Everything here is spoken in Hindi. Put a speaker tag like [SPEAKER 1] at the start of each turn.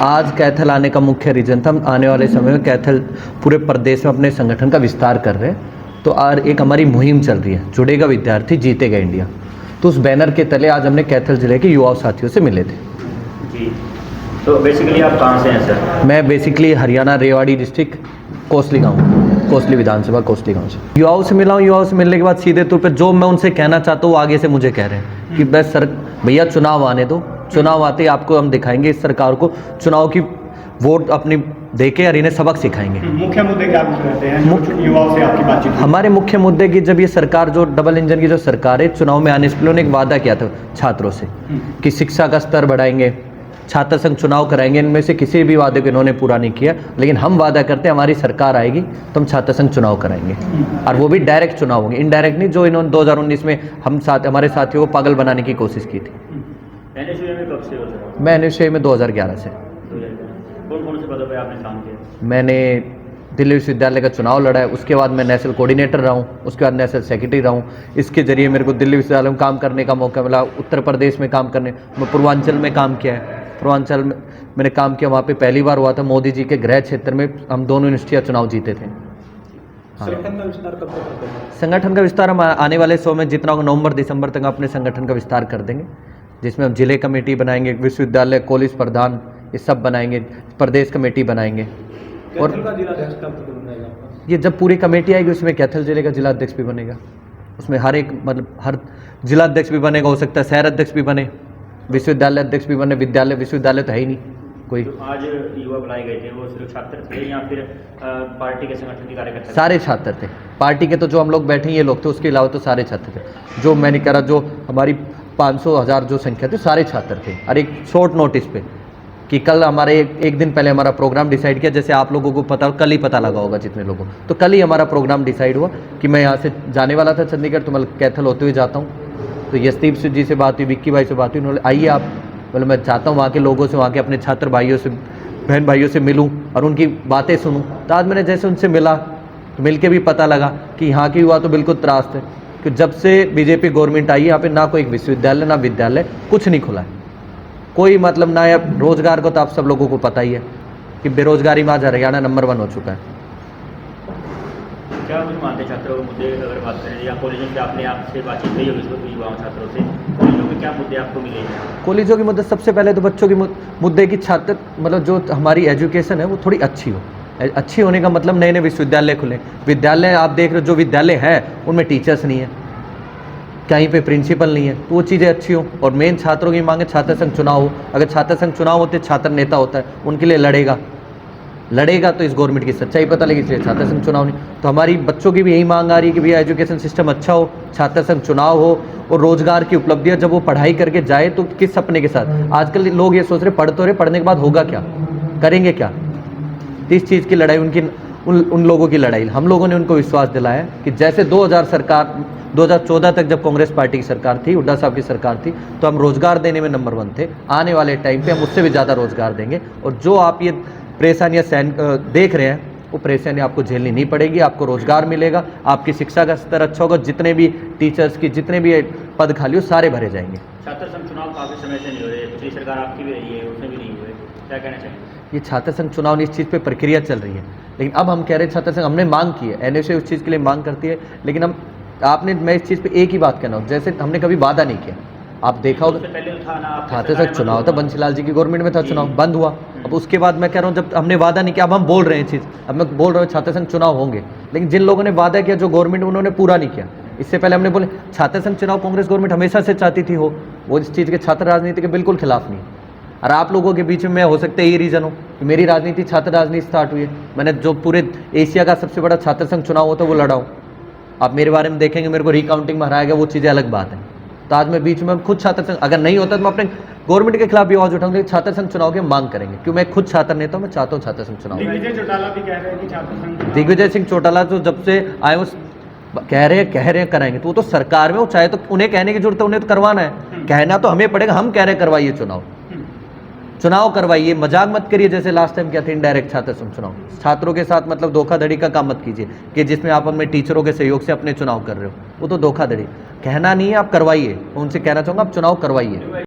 [SPEAKER 1] आज कैथल आने का मुख्य रीज़न था, हम आने वाले समय में कैथल पूरे प्रदेश में अपने संगठन का विस्तार कर रहे हैं। तो आज एक हमारी मुहिम चल रही है, जुड़ेगा विद्यार्थी जीतेगा इंडिया। तो उस बैनर के तले आज हमने कैथल जिले के युवा साथियों से मिले थे।
[SPEAKER 2] जी, तो बेसिकली आप कहाँ से हैं सर?
[SPEAKER 1] मैं बेसिकली हरियाणा रेवाड़ी डिस्ट्रिक्ट कोसली गाँव, कोसली विधानसभा कोसली गाँव से युवाओं से मिला हूँ। युवाओं से मिलने के बाद सीधे तौर पर जो मैं उनसे कहना चाहता हूँ वो आगे से मुझे कह रहे हैं कि बस सर भैया चुनाव आने दो, चुनाव आते ही आपको हम दिखाएंगे इस सरकार को, चुनाव की वोट अपनी देके और इन्हें सबक सिखाएंगे।
[SPEAKER 3] मुख्य मुद्दे क्या रहते हैं युवाओं से आपकी बातचीत?
[SPEAKER 1] हमारे मुख्य मुद्दे की जब ये सरकार जो डबल इंजन की जो सरकार है, चुनाव में आने से पहले उन्होंने एक वादा किया था छात्रों से कि शिक्षा का स्तर बढ़ाएंगे, छात्र संघ चुनाव कराएंगे। इनमें से किसी भी वादे को इन्होंने पूरा नहीं किया, लेकिन हम वादा करते हैं हमारी सरकार आएगी तो हम छात्र संघ चुनाव कराएंगे, और वो भी डायरेक्ट चुनाव होंगे, इनडायरेक्ट नहीं जो इन्होंने 2019 में हमारे साथियों को पागल बनाने की कोशिश की थी।
[SPEAKER 2] कब से हो सर?
[SPEAKER 1] मैं एनएसयूआई में 2011 से।
[SPEAKER 2] कौन कौन से पदों पे आपने काम किया?
[SPEAKER 1] मैंने दिल्ली विश्वविद्यालय का चुनाव लड़ा है, उसके बाद मैं नेशनल कोऑर्डिनेटर रहा हूँ, उसके बाद नेशनल सेक्रेटरी रहा हूँ। इसके जरिए मेरे को दिल्ली विश्वविद्यालय में काम करने का मौका मिला, उत्तर प्रदेश में काम करने, मैं पूर्वांचल में काम किया है। पूर्वांचल में मैंने काम किया, वहाँ पे पहली बार हुआ था मोदी जी के गृह क्षेत्र में हम दोनों यूनिवर्सिटियाँ चुनाव जीते थे।
[SPEAKER 3] संगठन का विस्तार कब तक करते हैं?
[SPEAKER 1] संगठन का विस्तार हम आने वाले 100 में जितना होगा नवंबर दिसंबर तक अपने संगठन का विस्तार कर देंगे, जिसमें हम जिले कमेटी बनाएंगे, विश्वविद्यालय कॉलेज प्रधान ये सब बनाएंगे, प्रदेश कमेटी बनाएंगे। और
[SPEAKER 3] कैथल का जिलाध्यक्ष कब तक बनेगा आपका?
[SPEAKER 1] ये जब पूरी कमेटी आएगी उसमें कैथल जिले का जिलाध्यक्ष भी बनेगा, उसमें हर एक मतलब हर जिलाध्यक्ष भी बनेगा, हो सकता है शहर अध्यक्ष भी बने, विश्वविद्यालय अध्यक्ष भी बने। विश्वविद्यालय तो है ही नहीं कोई।
[SPEAKER 2] तो आज युवा बुलाए गए थे वो सिर्फ छात्र थे या फिर पार्टी के संगठन के कार्यकर्ता?
[SPEAKER 1] सारे छात्र थे, पार्टी के तो जो हम लोग बैठे ये लोग थे, उसके अलावा तो सारे छात्र थे। जो मैंने कहा जो हमारी 500,000 जो संख्या थी सारे छात्र थे। और एक शॉर्ट नोटिस पे कि कल हमारे एक दिन पहले हमारा प्रोग्राम डिसाइड किया, जैसे आप लोगों को पता कल ही पता लगा होगा जितने लोगों, तो कल ही हमारा प्रोग्राम डिसाइड हुआ कि मैं यहाँ से जाने वाला था चंडीगढ़, तो मैं कैथल होते हुए जाता हूँ। तो यशदीप जी से बात हुई, विक्की भाई से बात हुई, उन्होंने आइए आप, बोले मैं चाहता हूँ वहाँ के लोगों से, वहाँ के अपने छात्र भाइयों से, बहन भाइयों से मिलूँ और उनकी बातें सुनूँ। तो आज मैंने जैसे उनसे मिला तो मिल के भी पता लगा कि यहाँ के युवा तो बिल्कुल त्रास्त है, कि जब से बीजेपी गवर्नमेंट आई यहाँ पे ना कोई विश्वविद्यालय ना विद्यालय कुछ नहीं खुला है, कोई मतलब ना। या रोजगार को तो आप सब लोगों को पता ही है कि बेरोजगारी में आज हरियाणा नंबर 1 हो चुका है।
[SPEAKER 2] क्या कुछ मानते छात्रों के मुद्दे अगर बात करें, या कॉलेजों से आपने आपसे बातचीत की होगी इसको युवाओं छात्रों से, कॉलेजों में क्या मुद्दे आपको मिले? कॉलेजों
[SPEAKER 1] के मुद्दे सबसे पहले तो बच्चों के मुद्दे की छात्र मतलब जो हमारी एजुकेशन है वो थोड़ी अच्छी हो। अच्छी होने का मतलब नए नए विश्वविद्यालय खुले, विद्यालय आप देख रहे हो जो विद्यालय है उनमें टीचर्स नहीं है, कहीं पे प्रिंसिपल नहीं है, तो वो चीज़ें अच्छी हो। और मेन छात्रों की मांग है छात्र संघ चुनाव हो। अगर छात्र संघ चुनाव होते, छात्र नेता होता है, उनके लिए लड़ेगा तो इस गवर्नमेंट की सच्चाई पता लगी, इसलिए छात्र संघ चुनाव नहीं। तो हमारी बच्चों की भी यही मांग आ रही है कि भैया एजुकेशन सिस्टम अच्छा हो, छात्र संघ चुनाव हो, और रोजगार की उपलब्धियाँ जब वो पढ़ाई करके जाए तो किस सपने के साथ। आजकल लोग ये सोच रहे पढ़ तो रहे, पढ़ने के बाद होगा क्या, करेंगे क्या। तो इस चीज़ की लड़ाई उन लोगों की लड़ाई, हम लोगों ने उनको विश्वास दिलाया कि जैसे 2014 तक जब कांग्रेस पार्टी की सरकार थी, हुड्डा साहब की सरकार थी, तो हम रोजगार देने में नंबर 1 थे। आने वाले टाइम पे हम उससे भी ज़्यादा रोजगार देंगे। और जो आप ये परेशानियाँ देख रहे हैं वो परेशानी आपको झेलनी नहीं पड़ेगी, आपको रोजगार मिलेगा, आपकी शिक्षा का स्तर अच्छा होगा, जितने भी टीचर्स की जितने भी पद खाली हो सारे भरे जाएंगे।
[SPEAKER 2] छात्र संघ चुनाव काफ़ी समय से नहीं हो रहे, पिछली सरकार आपकी भी रही है, उसमें भी नहीं हुए, क्या कहना चाहिए?
[SPEAKER 1] ये छात्र संघ चुनाव इस चीज़ पे प्रक्रिया चल रही है, लेकिन अब हम कह रहे हैं छात्र संघ हमने मांग की है, एनएसयूआई उस चीज़ के लिए मांग करती है, लेकिन मैं इस चीज़ पे एक ही बात कहना हूँ, जैसे हमने कभी वादा नहीं किया। आप देखा होगा छात्र संघ चुनाव था, बंसीलाल जी की गवर्नमेंट में था, चुनाव बंद हुआ। अब उसके बाद मैं कह रहा हूँ जब हमने वादा नहीं किया, अब हम बोल रहे हैं चीज़, अब मैं बोल रहा हूँ छात्र संघ चुनाव होंगे, लेकिन जिन लोगों ने वादा किया जो गवर्नमेंट उन्होंने पूरा नहीं किया। इससे पहले हमने बोले छात्र संघ चुनाव कांग्रेस गवर्नमेंट हमेशा से चाहती थी हो, वो इस चीज़ के छात्र राजनीति के बिल्कुल खिलाफ नहीं। और आप लोगों के बीच में हो सकता है ये रीज़न हो कि मेरी राजनीति छात्र राजनीति स्टार्ट हुई है, मैंने जो पूरे एशिया का सबसे बड़ा छात्र संघ चुनाव होता है वो लड़ा हूँ। आप मेरे बारे में देखेंगे मेरे को रिकाउंटिंग में हराया गया, वो चीज़ें अलग बात है। तो आज मैं बीच में खुद छात्र संघ अगर नहीं होता तो मैं अपने गवर्नमेंट के खिलाफ भी आवाज उठाऊंगा, छात्र संघ चुनाव की मांग करेंगे, क्यों मैं खुद छात्र नेता हूं, मैं चाहता हूँ छात्र संघ चुनाव।
[SPEAKER 3] दिग्विजय चौटाला भी कह रहे हैं कि छात्र संघ,
[SPEAKER 1] दिग्विजय सिंह चौटाला तो जब से आए वो कह रहे हैं कराएंगे, तो वो तो सरकार में वो चाहे तो उन्हें कहने की जरूरत है, उन्हें तो करवाना है, कहना तो हमें पड़ेगा। हम कह रहे हैं करवाइए चुनाव करवाइए, मजाक मत करिए जैसे लास्ट टाइम क्या थे इनडायरेक्ट छात्र संघ चुनाव। छात्रों के साथ मतलब धोखाधड़ी का काम मत कीजिए कि जिसमें आप अपने टीचरों के सहयोग से अपने चुनाव कर रहे हो, वो तो धोखाधड़ी। कहना नहीं है, आप करवाइए। उनसे कहना चाहूँगा आप चुनाव करवाइए।